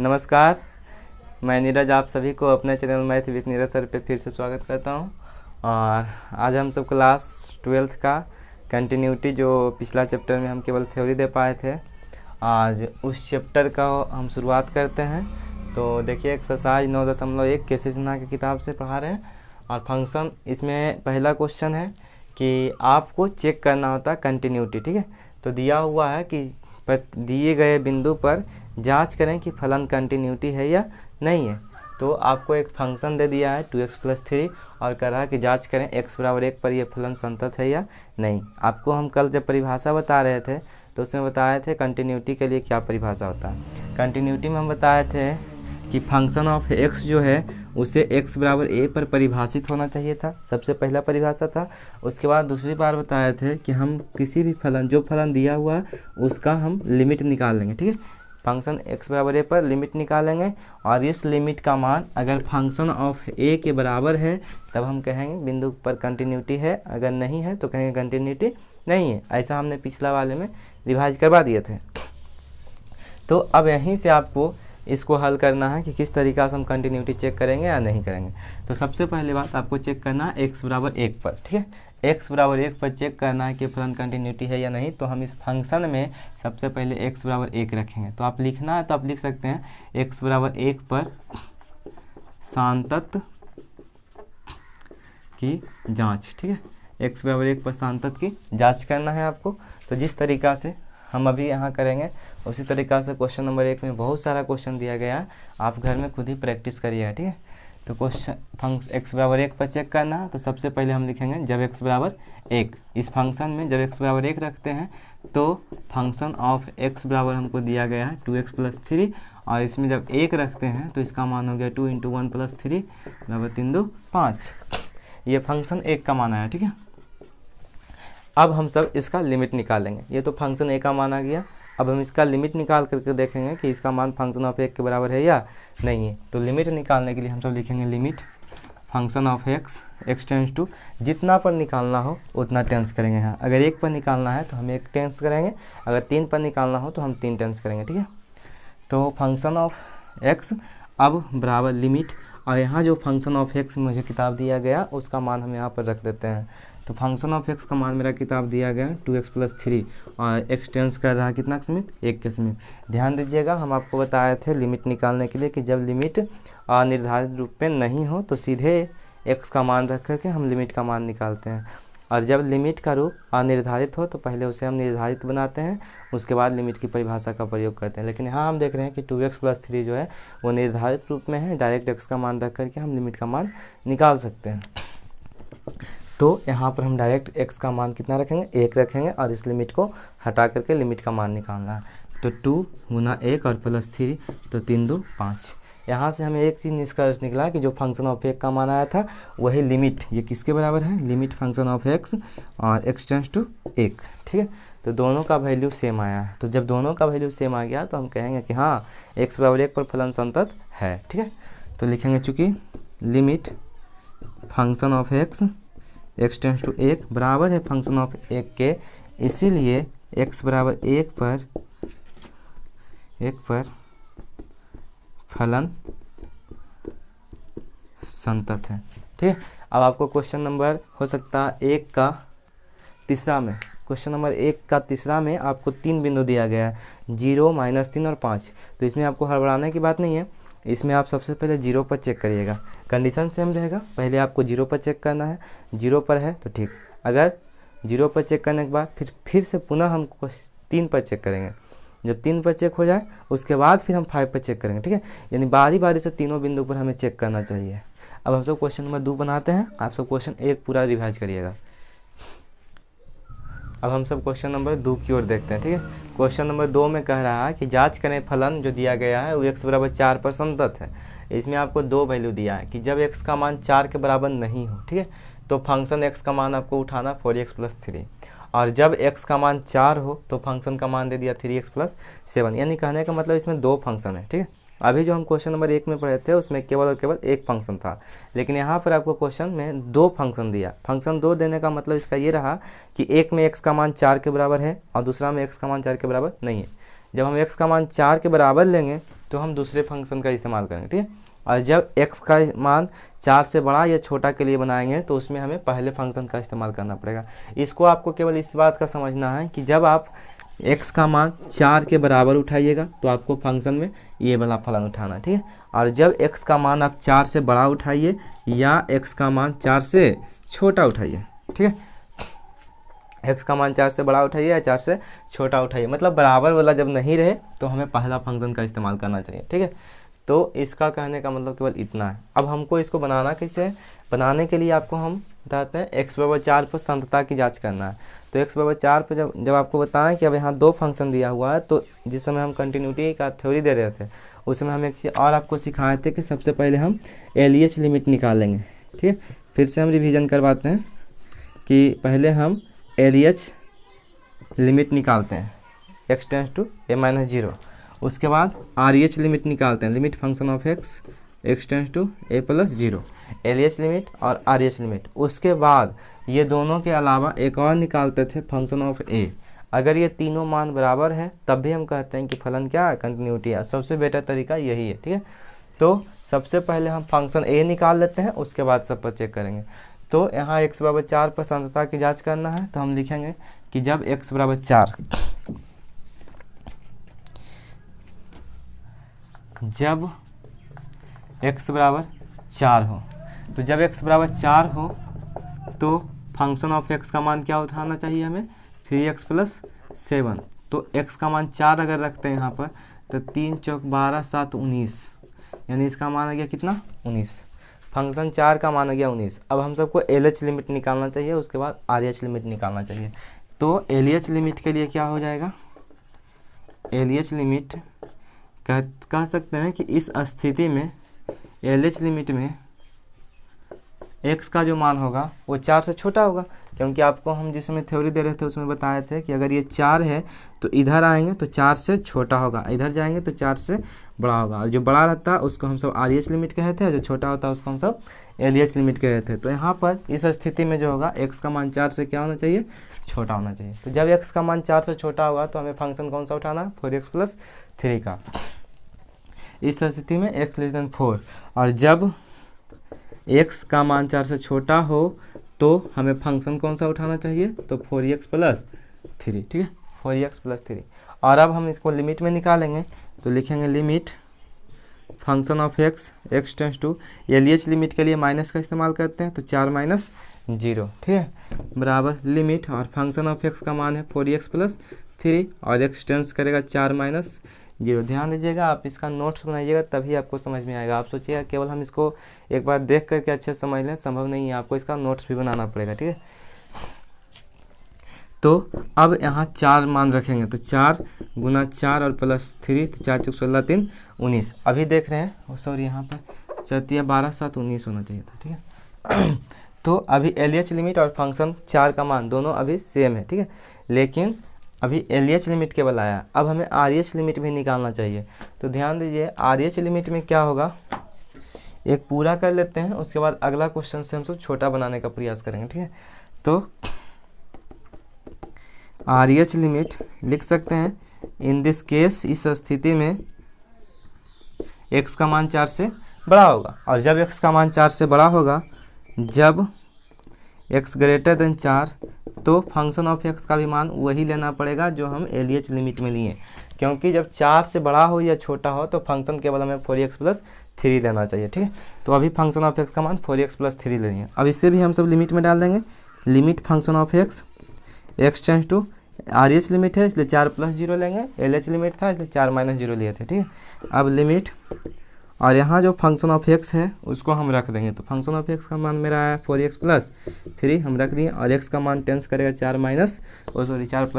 नमस्कार, मैं नीरज आप सभी को अपने channel math with Neeraj sir पे फिर से स्वागत करता हूं। और आज हम सब क्लास 12th का कंटिन्यूटी जो पिछला चैप्टर में हम केवल थ्योरी दे पाए थे, आज उस चैप्टर का हम शुरुआत करते हैं। तो देखिए एक्सरसाइज 9.1 केसी सिन्हा की किताब से पढ़ा रहे हैं और फंक्शन इसमें पहला क्वेश्चन है कि आपको चेक करना होता है कंटिन्यूटी। ठीक है, तो दिया हुआ है कि दिए गए बिंदु पर जांच करें कि फलन कंटिन्यूटी है या नहीं है। तो आपको एक फंक्शन दे दिया है 2x + 3 और कह रहा है कि जांच करें x = 1 पर यह फलन संतत है या नहीं। आपको हम कल जब परिभाषा बता रहे थे तो उसमें बताए थे कंटिन्यूटी के लिए क्या परिभाषा होता है। कंटिन्यूटी में हम बताए थे कि फंक्शन ऑफ x जो है उसे x = a पर परिभाषित होना चाहिए था, सबसे पहला परिभाषा था। उसके बाद दूसरी बार बताए थे कि हम किसी भी फलन जो फलन दिया हुआ है उसका हम लिमिट निकाल लेंगे। ठीक है, फंक्शन x = a पर लिमिट निकालेंगे और इस लिमिट का मान अगर फंक्शन ऑफ a के बराबर है तब हम कहेंगे बिंदु पर कंटिन्यूटी है, अगर नहीं है तो कहेंगे कंटिन्यूटी नहीं है। ऐसा हमने पिछला वाले में रिवाइज करवा दिए थे। तो अब यहीं से आपको इसको हल करना है कि किस तरीक़ा से हम कंटिन्यूटी चेक करेंगे या नहीं करेंगे। तो सबसे पहले बात आपको चेक करना है x = 1 पर। ठीक है, x = 1 पर चेक करना है कि फलन कंटिन्यूटी है या नहीं। तो हम इस फंक्शन में सबसे पहले x = 1 रखेंगे। तो आप लिखना है तो आप लिख सकते हैं x = 1 पर सांतत की जांच। ठीक है, x = 1 पर सांतत की जांच करना है आपको। तो जिस तरीक़ा से हम अभी यहाँ करेंगे उसी तरीक़ा से क्वेश्चन नंबर 1 में बहुत सारा क्वेश्चन दिया गया है, आप घर में खुद ही प्रैक्टिस करिएगा। ठीक है, तो क्वेश्चन x = 1 पर चेक करना है। तो सबसे पहले हम लिखेंगे जब x = 1, इस फंक्शन में जब x = 1 रखते हैं तो फंक्शन ऑफ x बराबर हमको दिया गया है 2x + 3 और इसमें जब 1 रखते हैं तो इसका मान हो गया 2 × 1 + 3 = 3 2 5। ये फंक्शन 1 का मान आया। ठीक है, अब हम सब इसका लिमिट निकालेंगे। ये तो फंक्शन a का मान आ गया। अब हम इसका लिमिट निकाल करके देखेंगे कि इसका मान फंक्शन ऑफ 1 के बराबर है या नहीं है। तो लिमिट निकालने के लिए हम सब लिखेंगे limit function of x tends to, जितना पर निकालना हो उतना टेंस करेंगे। यहाँ अगर 1 पर निकालना है तो हम 1 टेंस करेंगे, अगर 3 पर निकालना हो तो हम 3 टेंस करेंगे। ठीक है, तो फंक्शन ऑफ x अब बराबर लिमिट, और यहाँ जो फंक्शन ऑफ x मुझे किताब दिया गया उसका मान हम यहाँ पर रख देते हैं। तो फंक्शन ऑफ x का मान मेरा किताब दिया गया 2x + 3 और x टेंस कर रहा है कितना के समीप, 1 के समीप। ध्यान दीजिएगा, हम आपको बताए थे लिमिट निकालने के लिए कि जब लिमिट अनिर्धारित रूप में नहीं हो तो सीधे x का मान रख करके हम लिमिट का मान निकालते हैं, और जब लिमिट का रूप अनिर्धारित हो तो पहले उसे हम निर्धारित बनाते हैं, उसके बाद लिमिट की परिभाषा का प्रयोग करते हैं। लेकिन यहाँ हम देख रहे हैं कि 2x + 3 जो है वो निर्धारित रूप में है, डायरेक्ट x का मान रख करके हम लिमिट का मान निकाल सकते हैं। तो यहाँ पर हम डायरेक्ट x का मान कितना रखेंगे, 1 रखेंगे और इस लिमिट को हटा करके लिमिट का मान निकालना है। तो 2 × 1 और +3 तो 3 2 5। यहाँ से हमें एक चीज़ निष्कर्ष निकला कि जो फंक्शन ऑफ 1 का मान आया था वही लिमिट ये किसके बराबर है, लिमिट फंक्शन ऑफ x और x टेंस टू 1। ठीक है, तो दोनों का वैल्यू सेम आया है। तो जब दोनों का वैल्यू सेम आ गया तो हम कहेंगे कि हाँ x = 1 पर फलन संतत है। ठीक है, तो लिखेंगे चूँकि limit function of x tends to 1 बराबर है फंक्शन ऑफ 1 के, इसीलिए x = 1 पर फलन संतत है। ठीक है, अब आपको क्वेश्चन नंबर हो सकता है 1 का तीसरा में, क्वेश्चन नंबर 1 का तीसरा में आपको 3 बिंदु दिया गया है 0 -3 और 5। तो इसमें आपको हड़बड़ाने की बात नहीं है, इसमें आप सबसे पहले 0 पर चेक करिएगा। कंडीशन सेम रहेगा, पहले आपको 0 पर चेक करना है, 0 पर है तो ठीक। अगर 0 पर चेक करने के बाद फिर से पुनः हम 3 पर चेक करेंगे। जब 3 पर चेक हो जाए उसके बाद फिर हम 5 पर चेक करेंगे। ठीक है, यानी बारी बारी से तीनों बिंदु पर हमें चेक करना चाहिए। अब हम सब क्वेश्चन नंबर 2 बनाते हैं, आप सब क्वेश्चन 1 पूरा रिवाइज करिएगा। अब हम सब क्वेश्चन नंबर 2 की ओर देखते हैं। ठीक है, क्वेश्चन नंबर 2 में कह रहा है कि जांच करें फलन जो दिया गया है वो x = 4 पर संतत है। इसमें आपको 2 वैल्यू दिया है कि जब x का मान 4 के बराबर नहीं हो, ठीक है, तो फंक्शन x का मान आपको उठाना 4x + 3, और जब x का मान 4 हो तो फंक्शन का मान दे दिया 3x + 7। यानी कहने का मतलब इसमें 2 फंक्शन है। ठीक है, अभी जो हम क्वेश्चन नंबर 1 में पढ़े थे उसमें केवल और केवल 1 फंक्शन था, लेकिन यहाँ पर आपको क्वेश्चन में 2 फंक्शन दिया। फंक्शन 2 देने का मतलब इसका ये रहा कि एक में x का मान 4 के बराबर है और दूसरा में x का मान 4 के बराबर नहीं है। जब हम x का मान 4 के बराबर लेंगे तो हम दूसरे फंक्शन का इस्तेमाल करेंगे, ठीक है। और जब x का मान 4 से बड़ा या छोटा के लिए बनाएंगे तो उसमें हमें पहले फंक्शन का इस्तेमाल करना पड़ेगा। इसको आपको केवल इस बात का समझना है कि जब आप x का मान 4 के बराबर उठाइएगा तो आपको फंक्शन में ये वाला फलन उठाना है, ठीक है। और जब x का मान आप 4 से बड़ा उठाइए या x का मान 4 से छोटा उठाइए, ठीक है। x का मान 4 से बड़ा उठाइए या 4 से छोटा उठाइए, मतलब बराबर वाला जब नहीं रहे तो हमें पहला फंक्शन का इस्तेमाल करना चाहिए, ठीक है। तो इसका कहने का मतलब केवल इतना है। अब हमको इसको बनाना कैसे है, बनाने के लिए आपको हम बताते हैं x बराबर 4 पर संतता की जांच करना है। तो x बराबर 4 पर जब आपको बताएं कि अब यहाँ 2 फंक्शन दिया हुआ है, तो जिस समय हम कंटिन्यूटी का थ्योरी दे रहे थे उस समय हम एक चीज़ और आपको सिखाए थे कि सबसे पहले हम LH लिमिट निकाल लेंगे, ठीक है। फिर से हम रिविज़न करवाते हैं कि पहले हम LH लिमिट निकालते हैं x टेंस टू a-0, उसके बाद RH लिमिट निकालते हैं, limit function of x tends to a+0, LH limit और RH लिमिट। उसके बाद ये दोनों के अलावा एक और निकालते थे फंक्शन ऑफ a। अगर ये तीनों मान बराबर है तब भी हम कहते हैं कि फलन क्या है, कंटिन्यूटी है। सबसे बेटर तरीका यही है, ठीक है। तो सबसे पहले हम फंक्शन a निकाल लेते हैं, उसके बाद सब पर चेक करेंगे। तो यहाँ x बराबर 4 पर संतता की जांच करना है, तो हम लिखेंगे कि जब x बराबर 4, जब x बराबर 4 हो, तो जब x बराबर 4 हो तो फंक्शन ऑफ x का मान क्या उठाना चाहिए हमें, 3x + 7। तो x का मान 4 अगर रखते हैं यहाँ पर तो 3 चौक 12 7 19, यानी इसका मान आ गया कितना, 19। फंक्शन 4 का मान आ गया 19। अब हम सबको LH लिमिट निकालना चाहिए, उसके बाद RH लिमिट निकालना चाहिए। तो LH लिमिट के लिए क्या हो जाएगा, LH लिमिट कह सकते हैं कि इस स्थिति में LH लिमिट में x का जो मान होगा वो 4 से छोटा होगा, क्योंकि आपको हम जिसमें थ्योरी दे रहे थे उसमें बताए थे कि अगर ये 4 है तो इधर आएंगे तो 4 से छोटा होगा, इधर जाएंगे तो 4 से बड़ा होगा। और जो बड़ा रहता है उसको हम सब RH लिमिट कहते हैं, जो छोटा होता है उसको हम सब LH लिमिट कहते हैं। तो यहाँ पर इस स्थिति में जो होगा x का मान 4 से क्या होना चाहिए, छोटा होना चाहिए। तो जब x का मान 4 से छोटा होगा तो हमें फंक्शन कौन सा उठाना है, 4x + 3 का। इस स्थिति में x <4, और जब x का मान 4 से छोटा हो तो हमें फंक्शन कौन सा उठाना चाहिए, तो 4x + 3, ठीक है, 4x + 3। और अब हम इसको लिमिट में निकालेंगे, तो लिखेंगे limit function of x tends to, LH limit के लिए माइनस का इस्तेमाल करते हैं तो 4 - 0, ठीक है, बराबर लिमिट, और फंक्शन ऑफ x का मान है 4x + 3 और x टेंस करेगा 4 - 0। ध्यान दीजिएगा, आप इसका नोट्स बनाइएगा तभी आपको समझ में आएगा। आप सोचिएगा केवल हम इसको एक बार देख करके अच्छे से समझ लें, संभव नहीं है, आपको इसका नोट्स भी बनाना पड़ेगा, ठीक है। तो अब यहाँ 4 मान रखेंगे, तो 4 × 4 और +3, तो 4 × 16 3 19। अभी देख रहे हैं, सॉरी यहाँ पर 4 12 7 19 होना चाहिए था, ठीक है। तो अभी LH लिमिट और फंक्शन 4 का मान दोनों अभी सेम है, ठीक है, लेकिन अभी LH लिमिट केवल आया। अब हमें RH लिमिट भी निकालना चाहिए। तो ध्यान दीजिए, RH लिमिट में क्या होगा, एक पूरा कर लेते हैं, उसके बाद अगला क्वेश्चन से हम सब छोटा बनाने का प्रयास करेंगे, ठीक है। तो RH लिमिट लिख सकते हैं, इन दिस केस, इस स्थिति में x का मान 4 से बड़ा होगा, और जब x का मान 4 से बड़ा होगा, जब x > 4, तो फंक्शन ऑफ x का भी मान वही लेना पड़ेगा जो हम LH लिमिट में लिए, क्योंकि जब 4 से बड़ा हो या छोटा हो तो फंक्शन केवल हमें 4x + 3 लेना चाहिए, ठीक है। तो अभी फंक्शन ऑफ x का मान 4x + 3 लेंगे। अब इससे भी हम सब लिमिट में डाल देंगे, limit function of x tends to, RH limit है इसलिए 4 + 0 लेंगे, LH लिमिट था इसलिए 4 - 0 लिए थे, ठीक है। अब लिमिट, और यहाँ जो फंक्शन ऑफ x है उसको हम रख देंगे। तो फंक्शन ऑफ x का मान मेरा है 4x + 3 हम रख दिए, और x का मान टेंस करेगा 4 +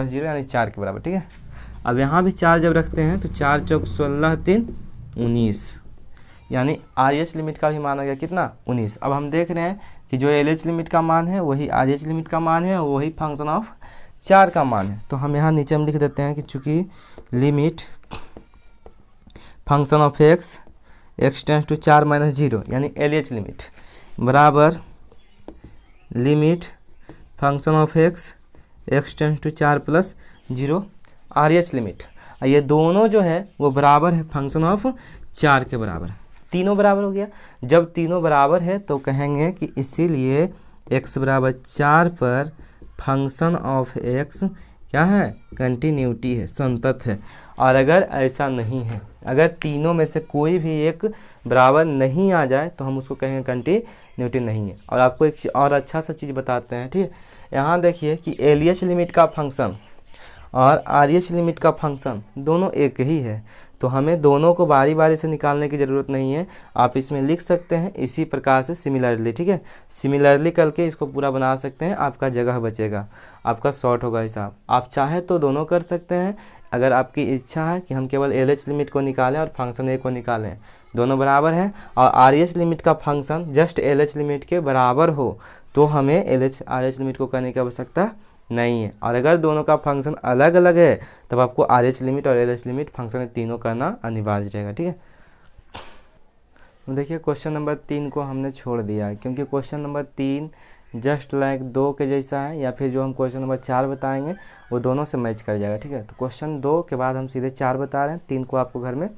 0 यानी 4 के बराबर, ठीक है। अब यहाँ भी 4 जब रखते हैं तो 4 चौक 16 3 19, यानी RH लिमिट का भी मान आ गया कितना, 19। अब हम देख रहे हैं कि जो LH लिमिट का मान है वही RH लिमिट का मान है, वही फंक्शन ऑफ 4 का मान है। तो हम यहाँ नीचे हम लिख देते हैं कि चूँकि limit function of x tends to 4 - 0 यानी LH लिमिट बराबर limit function of x tends to 4 + 0 RH limit. और ये दोनों जो है वो बराबर है फंक्शन ऑफ 4 के बराबर है। तीनों बराबर हो गया। जब तीनों बराबर है तो कहेंगे कि इसीलिए x बराबर 4 पर फंक्शन ऑफ x क्या है, कंटिन्यूटी है, संतत है। और अगर ऐसा नहीं है, अगर तीनों में से कोई भी एक बराबर नहीं आ जाए तो हम उसको कहेंगे कंटिन्यूटी नहीं है। और आपको एक और अच्छा सा चीज़ बताते हैं, ठीक है। यहाँ देखिए कि एलएच लिमिट का फंक्शन और आरएच लिमिट का फंक्शन दोनों एक ही है, तो हमें दोनों को बारी बारी से निकालने की ज़रूरत नहीं है। आप इसमें लिख सकते हैं इसी प्रकार से सिमिलरली, ठीक है। सिमिलरली करके इसको पूरा बना सकते हैं, आपका जगह बचेगा, आपका शॉर्ट होगा हिसाब। आप चाहे तो दोनों कर सकते हैं, अगर आपकी इच्छा है कि हम केवल एलएच लिमिट को निकालें और फंक्शन ए को निकालें, दोनों बराबर हैं, और आरएच लिमिट का फंक्शन जस्ट एलएच लिमिट के बराबर हो तो हमें एलएच आरएच लिमिट को करने की आवश्यकता नहीं है। और अगर दोनों का फंक्शन अलग अलग है तब आपको आरएच लिमिट और एलएच लिमिट फंक्शन तीनों करना अनिवार्य रहेगा, ठीक है। देखिए क्वेश्चन नंबर 3 को हमने छोड़ दिया है क्योंकि क्वेश्चन नंबर 3 जस्ट लाइक 2 के जैसा है, या फिर जो हम क्वेश्चन नंबर 4 बताएंगे वो दोनों से मैच कर जाएगा, ठीक है। तो क्वेश्चन 2 के बाद हम सीधे 4 बता रहे हैं, 3 को आपको घर में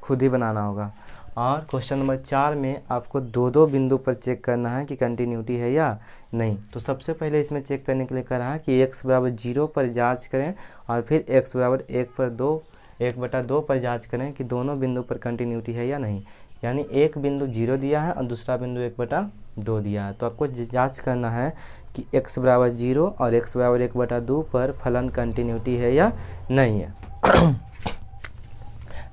खुद ही बनाना होगा। और क्वेश्चन नंबर 4 में आपको दो बिंदु पर चेक करना है कि कंटिन्यूटी है या नहीं। तो सबसे पहले इसमें चेक करने के लिए कह रहा है कि x बराबर 0 पर जांच करें और फिर x बराबर 1/2 पर जांच करें कि दोनों बिंदु पर कंटिन्यूटी है या नहीं। यानी एक बिंदु 0 दिया है और दूसरा बिंदु 1/2 दिया है, तो आपको जांच करना है कि x बराबर 0 और x बराबर 1/2 पर फलन कंटिन्यूटी है या नहीं है।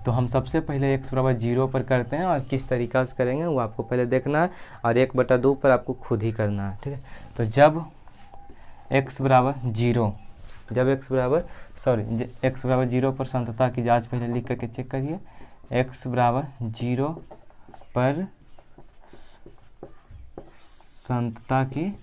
तो हम सबसे पहले x बराबर 0 पर करते हैं, और किस तरीक़ा से करेंगे वो आपको पहले देखना है, और 1/2 पर आपको खुद ही करना है, ठीक है। तो जब x बराबर 0 पर संतता की जांच पहले लिख करके चेक करिए। x बराबर 0 पर संतता की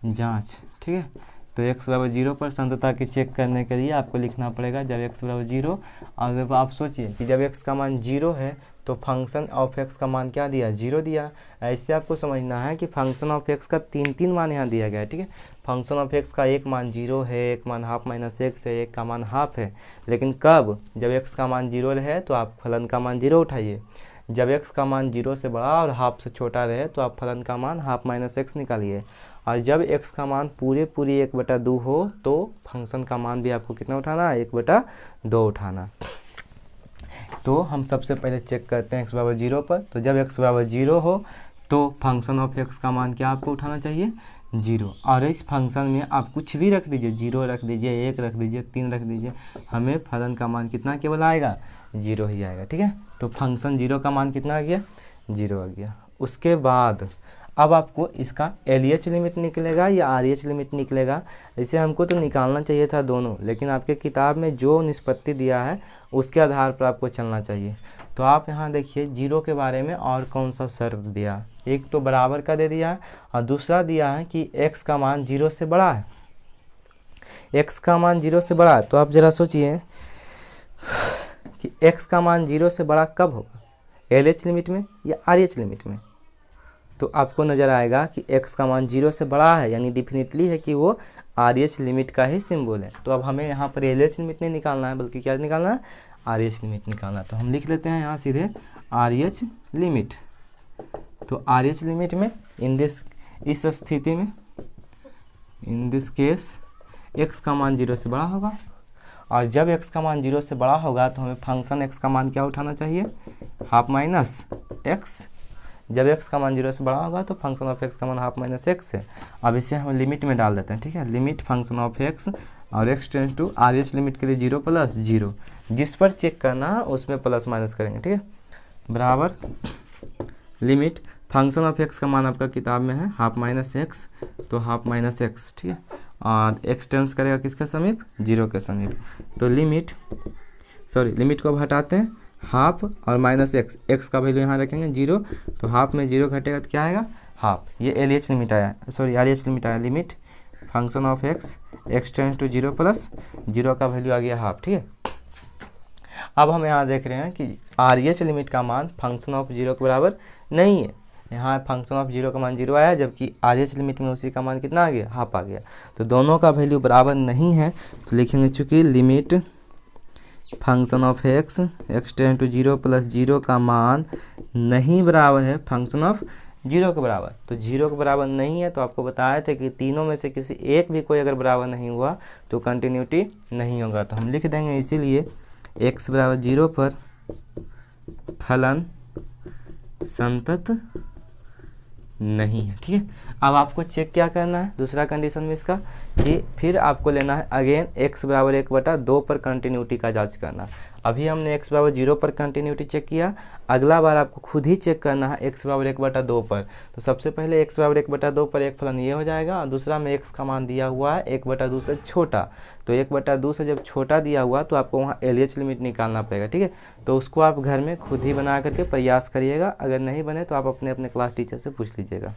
जांच, ठीक है। तो x बराबर 0 पर संतता की चेक करने के लिए आपको लिखना पड़ेगा जब x बराबर 0, और जब आप सोचिए कि जब x का मान 0 है तो फंक्शन ऑफ x का मान क्या दिया, 0 दिया। ऐसे आपको समझना है कि फंक्शन ऑफ x का 3 मान यहाँ दिया गया है, ठीक है। फंक्शन ऑफ x का एक मान 0 है, एक मान हाफ माइनस x है, एक का मान हाफ है। लेकिन कब, जब x का मान 0 रहे तो आप फलन का मान 0 उठाइए, जब x का मान 0 से बड़ा और हाफ से छोटा रहे तो आप फलन का मान हाफ माइनस x निकालिए, और जब x का मान पूरी 1/2 हो तो फंक्शन का मान भी आपको कितना उठाना है, 1/2 उठाना। तो हम सबसे पहले चेक करते हैं x बराबर 0 पर। तो जब x बराबर 0 हो तो फंक्शन ऑफ x का मान क्या आपको उठाना चाहिए, 0। और इस फंक्शन में आप कुछ भी रख दीजिए, 0 रख दीजिए, 1 रख दीजिए, 3 रख दीजिए, हमें फलन का मान कितना केवल आएगा, 0 ही आएगा, ठीक है। तो फंक्शन 0 का मान कितना आ गया, 0 आ गया। उसके बाद अब आपको इसका एलएच लिमिट निकलेगा या आरएच लिमिट निकलेगा, इसे हमको तो निकालना चाहिए था दोनों, लेकिन आपके किताब में जो निष्पत्ति दिया है उसके आधार पर आपको चलना चाहिए। तो आप यहाँ देखिए 0 के बारे में और कौन सा शर्त दिया, एक तो बराबर का दे दिया है और दूसरा दिया है कि x का मान 0 से बड़ा है, x का मान 0 से बड़ा है। तो आप ज़रा सोचिए कि x का मान 0 से बड़ा कब होगा, एलएच लिमिट में या आरएच लिमिट में। तो आपको नज़र आएगा कि x का मान 0 से बड़ा है, यानी डिफिनिटली है कि वो आरएच लिमिट का ही सिंबल है। तो अब हमें यहाँ पर एलएच लिमिट नहीं निकालना है, बल्कि क्या निकालना है, आरएच लिमिट निकालना है। तो हम लिख लेते हैं यहाँ सीधे आरएच लिमिट। तो आरएच लिमिट में इस स्थिति में इन दिस केस x का मान 0 से बड़ा होगा, और जब x का मान 0 से बड़ा होगा तो हमें फंक्शन x का मान क्या उठाना चाहिए, हाफ माइनस x। जब x का मान 0 से बड़ा होगा तो फंक्शन ऑफ x का मान हाफ माइनस x है। अब इसे हम लिमिट में डाल देते हैं, ठीक है। लिमिट फंक्शन ऑफ x और x tends to RH limit के लिए 0 + 0, जिस पर चेक करना है उसमें प्लस माइनस करेंगे, ठीक है। बराबर लिमिट फंक्शन ऑफ x का मान आपका किताब में है हाफ माइनस x, तो हाफ माइनस x, ठीक है। और x टेंड्स करेगा किसके समीप, 0 के समीप। तो लिमिट को अब हटाते हैं, हाफ और माइनस x का वैल्यू यहाँ रखेंगे 0, तो हाफ में 0 घटेगा तो क्या आएगा, हाफ। ये एलएच लिमिट आया, आरएच लिमिट आया। Limit function of x tends to 0 + 0 का वैल्यू आ गया हाफ, ठीक है। अब हम यहाँ देख रहे हैं कि आरएच लिमिट का मान फंक्शन ऑफ 0 के बराबर नहीं है। यहाँ फंक्शन ऑफ 0 का मान 0 आया, जबकि आरएच लिमिट में उसी का मान कितना आ गया, हाफ आ गया। तो दोनों का वैल्यू बराबर नहीं है, तो लिखेंगे चूँकि limit function of x tend to 0 plus 0 का मान नहीं बराबर है फंक्शन ऑफ 0 के बराबर। तो 0 के बराबर नहीं है, तो आपको बताया था कि तीनों में से किसी एक भी कोई अगर बराबर नहीं हुआ तो कंटिन्यूटी नहीं होगा। तो हम लिख देंगे इसीलिए x बराबर 0 पर फलन संतत नहीं है। ठीक है, अब आपको चेक क्या करना है दूसरा कंडीशन में इसका, कि फिर आपको लेना है अगेन x बराबर 1/2 पर कंटिन्यूटी का जांच करना। अभी हमने x बराबर 0 पर कंटिन्यूटी चेक किया, अगला बार आपको खुद ही चेक करना है x बराबर 1/2 पर। तो सबसे पहले x बराबर 1/2 पर एक फलन ये हो जाएगा, और दूसरा में x का मान दिया हुआ है 1/2 से छोटा। तो 1/2 से जब छोटा दिया हुआ तो आपको वहाँ LH लिमिट निकालना पड़ेगा। ठीक है, तो उसको आप घर में खुद ही बना करके प्रयास करिएगा, अगर नहीं बने तो आप अपने अपने क्लास टीचर से पूछ लीजिएगा।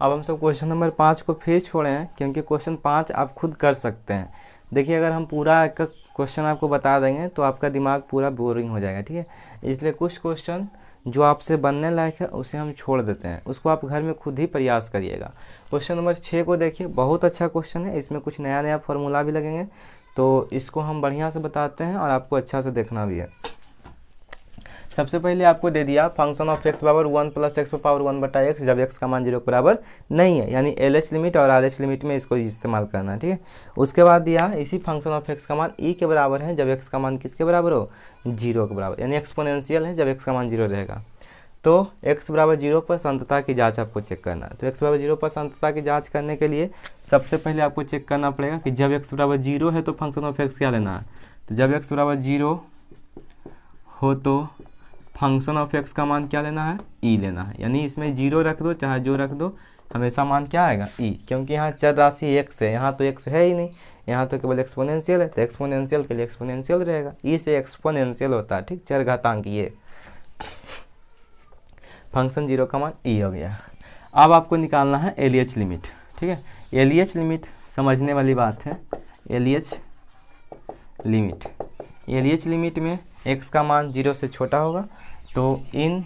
अब हम सब क्वेश्चन नंबर 5 को फिर छोड़े हैं, क्योंकि क्वेश्चन 5 आप खुद कर सकते हैं। देखिए, अगर हम पूरा एक क्वेश्चन आपको बता देंगे तो आपका दिमाग पूरा बोरिंग हो जाएगा। ठीक है, इसलिए कुछ क्वेश्चन जो आपसे बनने लायक है उसे हम छोड़ देते हैं, उसको आप घर में खुद ही प्रयास करिएगा। क्वेश्चन नंबर 6 को देखिए, बहुत अच्छा क्वेश्चन है, इसमें कुछ नया नया फॉर्मूला भी लगेंगे, तो इसको हम बढ़िया से बताते हैं और आपको अच्छा से देखना भी है। सबसे पहले आपको दे दिया फंक्शन ऑफ x बराबर 1 प्लस x पावर 1/x जब x का मान 0 के बराबर नहीं है, यानी LH लिमिट और RH लिमिट में इसको इस्तेमाल करना है। ठीक है, उसके बाद दिया इसी फंक्शन ऑफ x का मान e के बराबर है जब x का मान किसके बराबर हो, 0 के बराबर, यानी एक्सपोनेंशियल है जब x का मान 0 रहेगा। तो x बराबर 0 पर संतता की जाँच आपको चेक करना है। तो x बराबर 0 पर संतता की जाँच करने के लिए सबसे पहले आपको चेक करना पड़ेगा कि जब x बराबर 0 है तो फंक्शन ऑफ x क्या लेना है। तो जब x बराबर 0 हो तो फंक्शन ऑफ x का मान क्या लेना है, e लेना है, यानी इसमें 0 रख दो चाहे जो रख दो, हमेशा मान क्या आएगा e, क्योंकि यहाँ चर राशि x है, यहाँ तो x है ही नहीं, यहाँ तो केवल एक्सपोनेंशियल है, तो एक्सपोनेंशियल के लिए एक्सपोनेंशियल रहेगा, e से एक्सपोनेंशियल होता है। ठीक, चर घातांक ये फंक्शन 0 का मान e हो गया। अब आपको निकालना है LH लिमिट। ठीक है, LH लिमिट समझने वाली बात है। LH लिमिट में x का मान 0 से छोटा होगा, तो in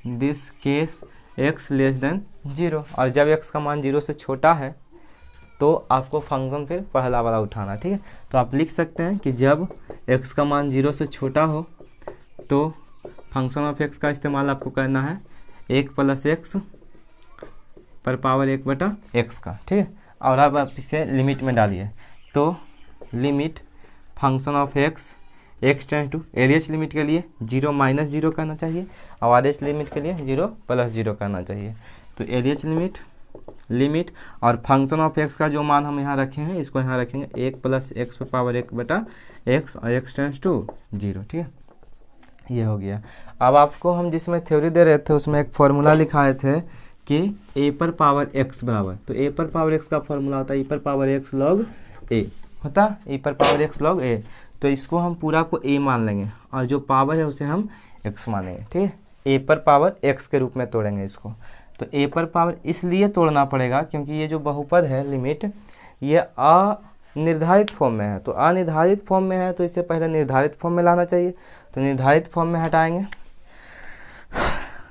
this case x less than 0, और जब x का मान 0 से छोटा है तो आपको फंक्शन फिर पहला वाला उठाना। ठीक है, तो आप लिख सकते हैं कि जब x का मान 0 से छोटा हो तो फंक्शन ऑफ x का इस्तेमाल आपको करना है 1 प्लस x पर पावर 1/x का। ठीक है, और अब आप इसे लिमिट में डालिए, तो limit function of x tend to LH limit के लिए 0 - 0 करना चाहिए, और RH लिमिट के लिए 0 + 0 करना चाहिए। तो LH लिमिट और फंक्शन ऑफ x का जो मान हम यहाँ रखे हैं इसको यहाँ रखेंगे 1 प्लस x पर पावर 1/x और x टेंड्स टू 0। ठीक है, ये हो गया। अब आपको हम जिसमें थ्योरी दे रहे थे उसमें एक फॉर्मूला लिखाए थे कि a पर पावर x बराबर, तो a पर पावर x का फॉर्मूला होता है e पर पावर x log a होता, e पर पावर x log a। तो इसको हम पूरा को a मान लेंगे और जो पावर है उसे हम x मानेंगे। ठीक है, a पर पावर x के रूप में तोड़ेंगे इसको। तो a पर पावर इसलिए तोड़ना पड़ेगा क्योंकि ये जो बहुपद है लिमिट ये अनिर्धारित फॉर्म में है, तो अनिर्धारित फॉर्म में है तो इसे पहले निर्धारित फॉर्म में लाना चाहिए। तो निर्धारित फॉर्म में हटाएंगे,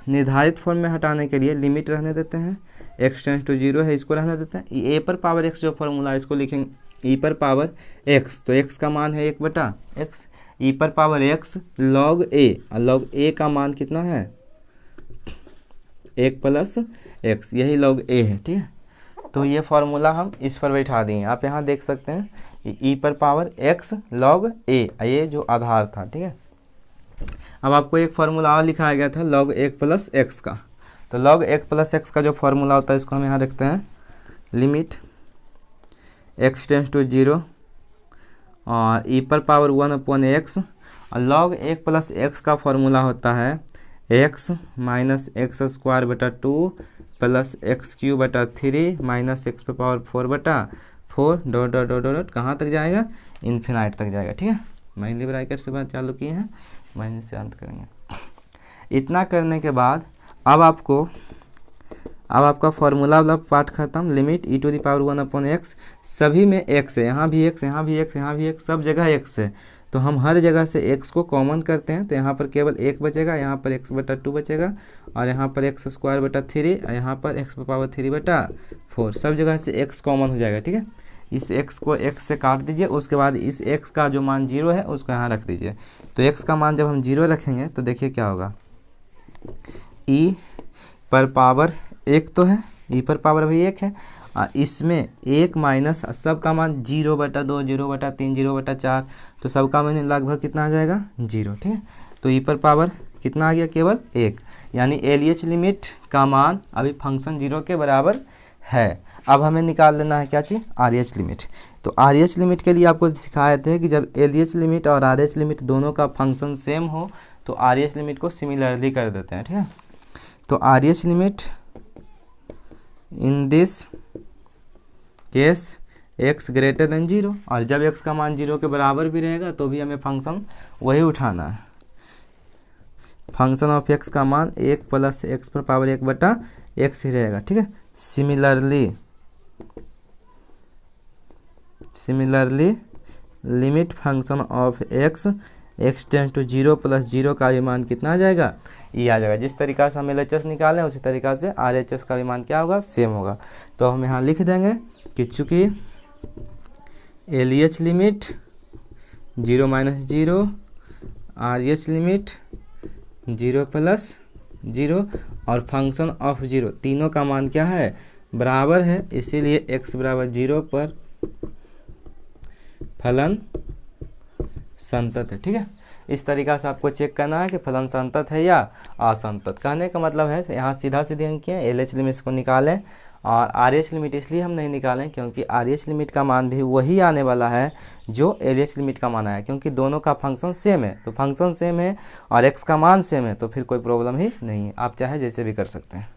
निर्धारित फॉर्म में हटाने के लिए लिमिट रहने देते हैं, x टेंड्स टू 0 है इसको रहने देते हैं। a पर पावर x जो फॉर्मूला है इसको लिखेंगे e पर पावर x, तो x का मान है 1/x, e पर पावर x log a, और log a का मान कितना है 1 प्लस x, यही log a है। ठीक है, तो ये फार्मूला हम इस पर बैठा दिए, आप यहाँ देख सकते हैं e पर पावर x log a, ये जो आधार था। ठीक है, अब आपको एक फार्मूला और लिखाया गया था log 1 प्लस x का, तो log 1 प्लस x का जो फार्मूला होता है इसको हम यहाँ रखते हैं लिमिट x टेंड्स टू 0 और e पर पावर 1/x, और log 1 प्लस x का फॉर्मूला होता है x minus x² plus x³ minus x पर power 4/4 dot dot dot dot कहाँ तक जाएगा, इन्फिनाइट तक जाएगा। ठीक है, माइनली ब्रैकेट से बात चालू किए हैं, माइनस से अंत करेंगे। इतना करने के बाद अब आपका फॉर्मूला वाला पार्ट खत्म। लिमिट e⁻1 अपॉन x, सभी में x है, यहाँ भी x, यहाँ भी x, यहाँ भी x, सब जगह x है, तो हम हर जगह से x को कॉमन करते हैं, तो यहाँ पर केवल 1 बचेगा, यहाँ पर x/2 बचेगा, और यहाँ पर x²/3 और यहाँ पर x⁻³ 3/4, सब जगह से x कॉमन हो जाएगा। ठीक है, इस x को x से काट दीजिए, उसके बाद इस x का जो मान 0 है उसको यहाँ रख दीजिए। तो x का मान जब हम 0 रखेंगे तो देखिए क्या होगा, e पर पावर 1 तो है, e पर पावर भी 1 है, और इसमें 1 माइनस सबका मान 0/2, 0/3, 0/4, तो सबका मान लगभग कितना आ जाएगा 0, ठीक है। तो e पर पावर कितना आ गया, केवल 1, यानी LH लिमिट का मान अभी फंक्शन 0 के बराबर है। अब हमें निकाल लेना है क्या चीज़, RH लिमिट। तो RH लिमिट के लिए आपको सिखाए थे कि जब LH लिमिट और RH लिमिट दोनों का फंक्शन सेम हो तो RH लिमिट को सिमिलरली कर देते हैं, ठीक है। तो RH limit in this case x greater than 0, और जब x का मान 0 के बराबर भी रहेगा तो भी हमें फंक्शन वही उठाना है। फंक्शन ऑफ x का मान 1 प्लस x पर पावर 1/x ही रहेगा, ठीक है। Similarly limit function of x tends to 0 plus 0 का भी मान कितना आ जाएगा, ये आ जाएगा। जिस तरीका से हम LHS निकालें उसी तरीका से RHS का भी मान क्या होगा, सेम होगा। तो हम यहाँ लिख देंगे कि चूँकि LH limit 0 - 0, RH limit 0 plus 0 और फंक्शन ऑफ 0 तीनों का मान क्या है, बराबर है, इसीलिए x बराबर 0 पर फलन संतत है, ठीक है। इस तरीका से आपको चेक करना है कि फलन संतत है या असंतत। कहने का मतलब है यहाँ सीधा सीधे हम किए LH लिमिट्स को निकालें, और RH लिमिट इसलिए हम नहीं निकालें क्योंकि RH लिमिट का मान भी वही आने वाला है जो LH लिमिट का मान आया, क्योंकि दोनों का फंक्शन सेम है। तो फंक्शन सेम है और x का मान सेम है तो फिर कोई प्रॉब्लम ही नहीं है, आप चाहे जैसे भी कर सकते हैं।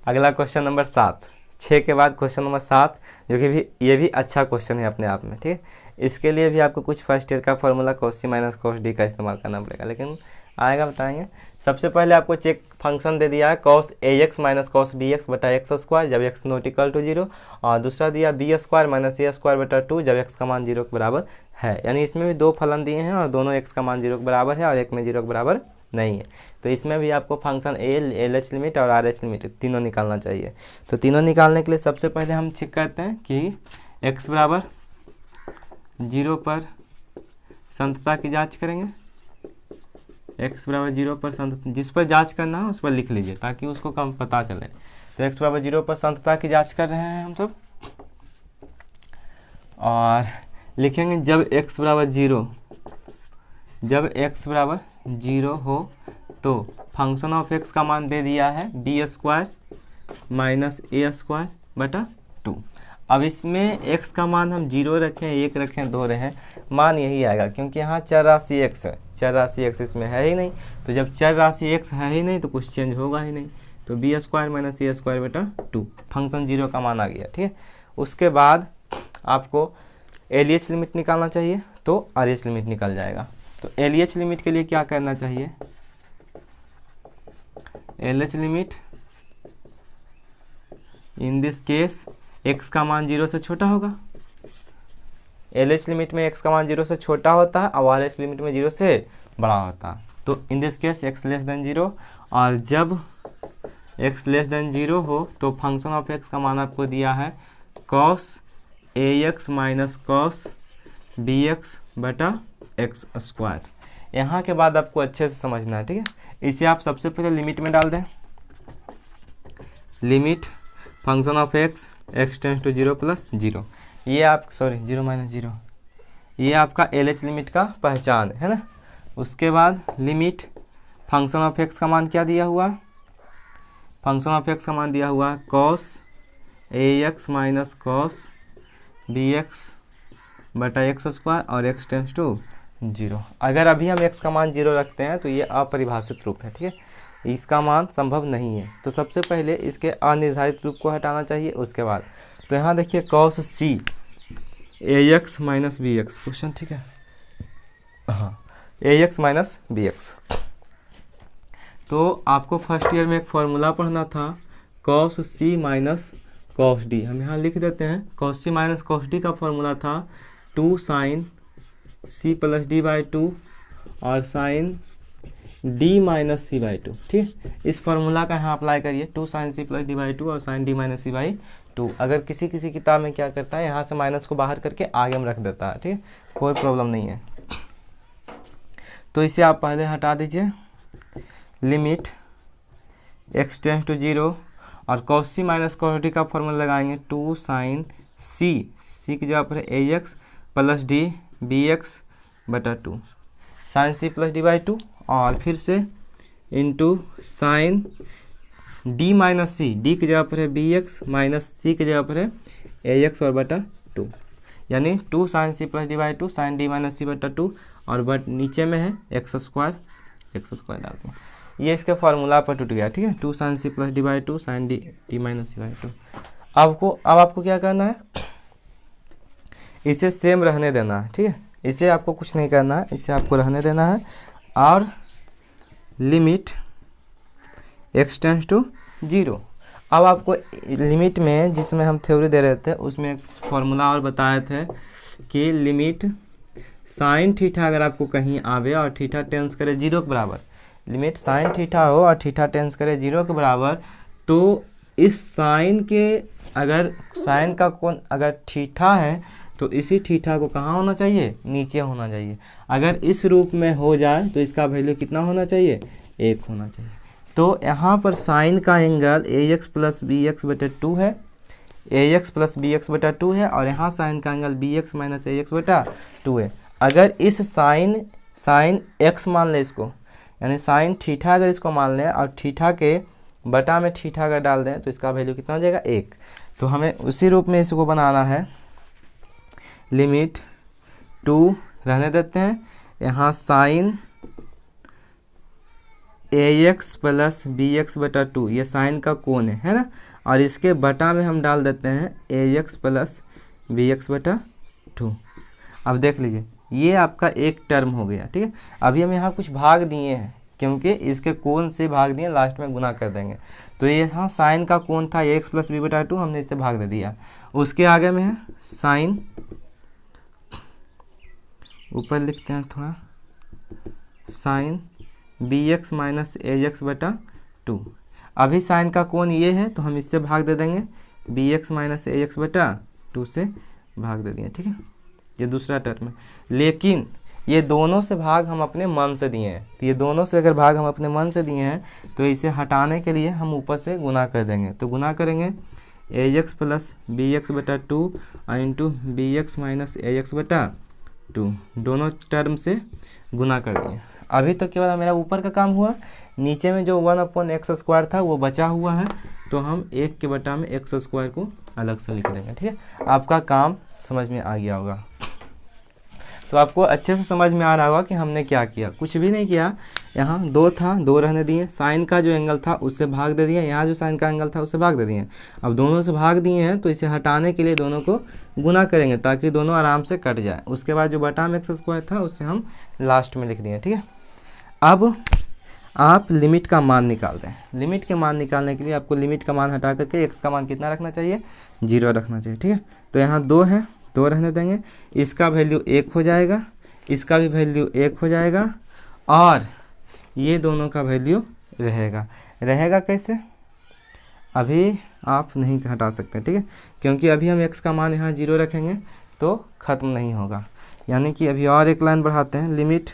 अगला क्वेश्चन नंबर 7, 6 के बाद क्वेश्चन नंबर 7, जो कि ये भी अच्छा क्वेश्चन है अपने आप में, ठीक है। इसके लिए भी आपको कुछ फर्स्ट ईयर का formula cos c - cos d का इस्तेमाल करना पड़ेगा, लेकिन आएगा, बताएंगे। सबसे पहले आपको चेक फंक्शन दे दिया है cos ax - cos bx बटा x², जब x नॉट इक्वल टू 0, और दूसरा दिया b² - a² बटा 2 जब x का मान 0 के बराबर है। यानी इसमें भी दो फलन दिए हैं और दोनों x का मान 0 के बराबर है और एक में 0 के बराबर नहीं है। तो इसमें भी आपको फंक्शन LH लिमिट और RH लिमिट तीनों निकालना चाहिए। तो तीनों निकालने के लिए सबसे पहले हम चेक करते हैं कि x बराबर 0 पर संतता की जांच करेंगे। x बराबर 0 पर संतता, जिस पर जांच करना है उस पर लिख लीजिए ताकि उसको कम पता चले। तो x बराबर 0 पर संतता की जांच कर रहे हैं हम सब, और लिखेंगे जब x बराबर 0 हो तो फंक्शन ऑफ x का मान दे दिया है b² - a² बटा 2। अब इसमें x का मान हम 0 रखें, 1 रखें, 2 रखें, मान यही आएगा, क्योंकि यहाँ चर राशि x है, चर राशि x इसमें है ही नहीं। तो जब चर राशि x है ही नहीं तो कुछ चेंज होगा ही नहीं। तो b² - a² बटा 2 फंक्शन 0 का मान आ गया, ठीक है। उसके बाद आपको LH लिमिट निकालना चाहिए, तो RH लिमिट निकल जाएगा। तो LH लिमिट के लिए क्या करना चाहिए, LH limit in this case x का मान 0 से छोटा होगा। LH लिमिट में x का मान 0 से छोटा होता है और RH लिमिट में 0 से बड़ा होता है। तो in this case x less than 0, और जब x लेस देन 0 हो तो फंक्शन ऑफ x का मान आपको दिया है cos ax - cos bx बटा x²। यहाँ के बाद आपको अच्छे से समझना है, ठीक है। इसे आप सबसे पहले लिमिट में डाल दें, limit function of x tends to 0 plus 0, ये आप 0 - 0, ये आपका LH लिमिट का पहचान है ना। उसके बाद लिमिट फंक्शन ऑफ x का मान क्या दिया हुआ, फंक्शन ऑफ x का मान दिया हुआ cos ax - cos bx बटा x² और x टेंड्स टू 0। अगर अभी हम x का मान 0 रखते हैं तो ये अपरिभाषित रूप है, ठीक है, इसका मान संभव नहीं है। तो सबसे पहले इसके अनिर्धारित रूप को हटाना चाहिए। उसके बाद तो यहाँ देखिए cos c ax - bx question, ठीक है, हाँ, ax - bx। तो आपको फर्स्ट ईयर में एक फॉर्मूला पढ़ना था cos c - cos d, हम यहाँ लिख देते हैं। cos c - cos d का फॉर्मूला था 2 sin c + d/2 और sin D minus C by two. ठीक, इस फॉर्मूला का यहाँ अप्लाई करिए, 2 sin c plus D by two और sin d minus C by two. अगर किसी किसी किताब में क्या करता है, यहाँ से माइनस को बाहर करके आगे में रख देता है। ठीक, कोई प्रॉब्लम नहीं है। तो इसे आप पहले हटा दीजिए, लिमिट x टेंस टू 0 और cos c minus cos d का फॉर्मूला लगाएंगे, 2 sin c की जगह पर है ax प्लस डी bx बटा 2 sin c plus D by two और फिर से इंटू साइन d माइनस सी, डी की जगह पर है bx माइनस सी की जगह पर है ax और बटा 2, यानी 2 sin c plus D by two sine D minus C बटा 2 और बट नीचे में है एक्स स्क्वायर डालते हैं। ये इसके फार्मूला पर टूट गया। ठीक है, 2 sin c plus D by two sine D minus C by two. अब आपको क्या करना है, इसे सेम रहने देना है। ठीक है, इसे आपको कुछ नहीं करना है, इसे आपको रहने देना है और लिमिट x टेंस टू 0। अब आपको लिमिट में, जिसमें हम थ्योरी दे रहे थे, उसमें एक फॉर्मूला और बताए थे कि लिमिट साइन थीटा अगर आपको कहीं आवे और थीटा टेंस करे 0 के बराबर, लिमिट साइन थीटा हो और थीटा टेंस करे 0 के बराबर, तो इस साइन के, अगर साइन का कोण अगर थीटा है तो इसी थीटा को कहाँ होना चाहिए, नीचे होना चाहिए। अगर इस रूप में हो जाए तो इसका वैल्यू कितना होना चाहिए, 1 होना चाहिए। तो यहाँ पर साइन का angle ax plus B x बटा 2 है, ax प्लस बी एक्स बटा 2 है और यहाँ साइन का एंगल bx माइनस ax बटा 2 है। अगर इस साइन x मान लें इसको, यानी साइन थीटा अगर इसको मान लें और थीटा के बटा में थीटा अगर डाल दें तो इसका वैल्यू कितना हो जाएगा, 1। तो हमें उसी रूप में इसको बनाना है, लिमिट 2 रहने देते हैं, यहाँ sine ax plus B x बटा 2, ये साइन का कोण है ना, और इसके बटा में हम डाल देते हैं ax प्लस बी एक्स बटा 2। अब देख लीजिए, ये आपका एक टर्म हो गया। ठीक है, अभी हम यहाँ कुछ भाग दिए हैं क्योंकि इसके कोण से भाग दिए, लास्ट में गुना कर देंगे। तो ये यहाँ साइन का कोण था ax प्लस बी बटा 2, हमने इसे भाग दे दिया। उसके आगे में है साइन, ऊपर लिखते हैं थोड़ा, साइन bx माइनस ax बटा 2। अभी साइन का कोण ये है तो हम इससे भाग दे देंगे, bx माइनस ax बटा 2 से भाग दे दिए। ठीक है, ये दूसरा टर्म है। लेकिन ये दोनों से भाग हम अपने मन से दिए हैं, तो ये दोनों से अगर भाग हम अपने मन से दिए हैं तो इसे हटाने के लिए हम ऊपर से गुना कर देंगे। तो गुना करेंगे ax प्लस बी एक्स बटा 2 into B x minus ax बटा 2, दोनों टर्म से गुना कर दिए। अभी तो केवल मेरा ऊपर का काम हुआ, नीचे में जो 1/x² था वो बचा हुआ है, तो हम 1 के बटा में x² को अलग से लिख देंगे। ठीक है, आपका काम समझ में आ गया होगा। तो आपको अच्छे से समझ में आ रहा होगा कि हमने क्या किया, कुछ भी नहीं किया। यहाँ 2 था, 2 रहने दिए, साइन का जो एंगल था उससे भाग दे दिए, यहाँ जो साइन का एंगल था उससे भाग दे दिए। अब दोनों से भाग दिए हैं तो इसे हटाने के लिए दोनों को गुना करेंगे ताकि दोनों आराम से कट जाए। उसके बाद जो बटा में x² था उससे हम लास्ट में लिख दिए। ठीक है, अब आप लिमिट का मान निकाल दें। लिमिट के मान निकालने के लिए आपको लिमिट का मान हटा करके x का मान कितना रखना चाहिए, 0 रखना चाहिए। ठीक है, तो यहाँ 2 है, 2 रहने देंगे, इसका वैल्यू 1 हो जाएगा, इसका भी वैल्यू 1 हो जाएगा और ये दोनों का वैल्यू रहेगा कैसे, अभी आप नहीं हटा सकते। ठीक है, क्योंकि अभी हम x का मान यहाँ 0 रखेंगे तो ख़त्म नहीं होगा। यानी कि अभी और एक लाइन बढ़ाते हैं, limit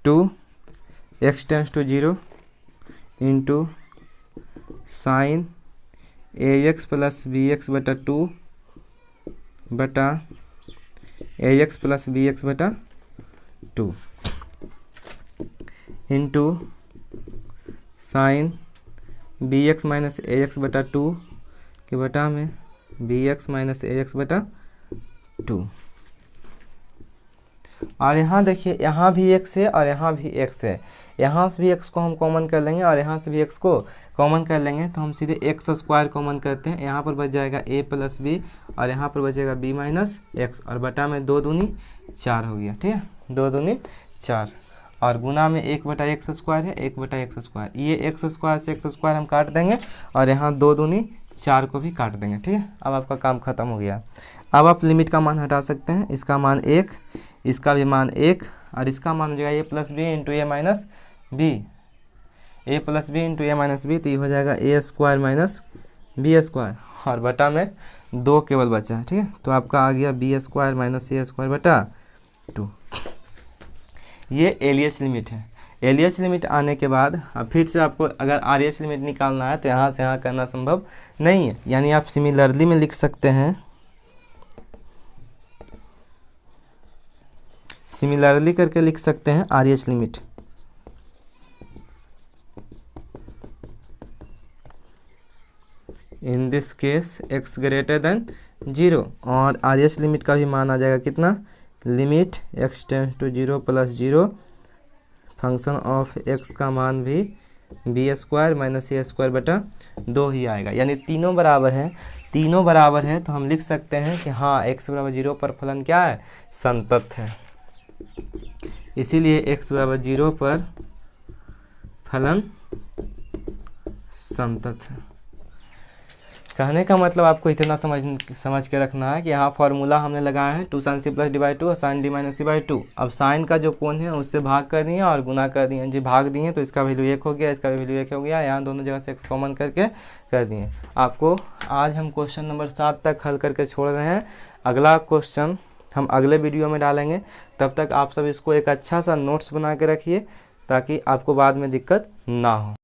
2 x tends to 0 into sine ax plus B x बटा 2 बटा ax प्लस बी एक्स बटा 2 into sine bx minus ax बटा 2 के बटा में bx माइनस ax बटा 2। और यहाँ देखिए, यहाँ भी x है और यहाँ भी x है, यहाँ से भी x को हम कॉमन कर लेंगे और यहाँ से भी x को कॉमन कर लेंगे, तो हम सीधे x² कॉमन करते हैं। यहाँ पर बच जाएगा a प्लस बी और यहाँ पर बचेगा b माइनस एक्स और बटा में 2 दूनी 4 हो गया। ठीक है, 2 दूनी 4 और गुना में 1/x² है, 1/x²। ये x² से x² हम काट देंगे और यहाँ 2 दूनी 4 को भी काट देंगे। ठीक है, अब आपका काम ख़त्म हो गया। अब आप लिमिट का मान हटा सकते हैं, इसका मान 1, इसका भी मान 1 और इसका मान हो जाएगा ए प्लस बी इंटू ए माइनस बी, ए प्लस बी इंटू ए माइनस बी, तो ये हो जाएगा ए स्क्वायर माइनस बी स्क्वायर, और बटा में 2 केवल बचा है। ठीक है, तो आपका आ गया B square minus A square बटा 2। ये एलएच लिमिट है। एलएच लिमिट आने के बाद अब फिर से आपको अगर आरएच लिमिट निकालना है तो यहाँ से यहाँ करना संभव नहीं है, यानी आप सिमिलरली में लिख सकते हैं, सिमिलरली करके लिख सकते हैं RH limit. In this case x greater than 0, और आरएच लिमिट का भी मान आ जाएगा कितना, limit x tends to 0 plus 0 function of x का मान भी B square minus A square बटा 2 ही आएगा। यानी तीनों बराबर हैं, तीनों बराबर हैं तो हम लिख सकते हैं कि हाँ x बराबर 0 पर फलन क्या है, संतत है। इसीलिए x बराबर 0 पर फलन संतत है। कहने का मतलब आपको इतना समझ के रखना है कि यहाँ फार्मूला हमने लगाया है 2 sin c plus D by 2 और sin d minus c by 2। अब साइन का जो कोण है उससे भाग कर दिए और गुना कर दिए, जी भाग दिए तो इसका वैल्यू 1 हो गया, इसका वैल्यू 1 हो गया, यहाँ दोनों जगह से x कॉमन करके कर दिए। आपको आज हम क्वेश्चन नंबर 7 तक हल करके छोड़ रहे हैं, अगला क्वेश्चन हम अगले वीडियो में डालेंगे। तब तक आप सब इसको एक अच्छा सा नोट्स बना के रखिए ताकि आपको बाद में दिक्कत ना हो।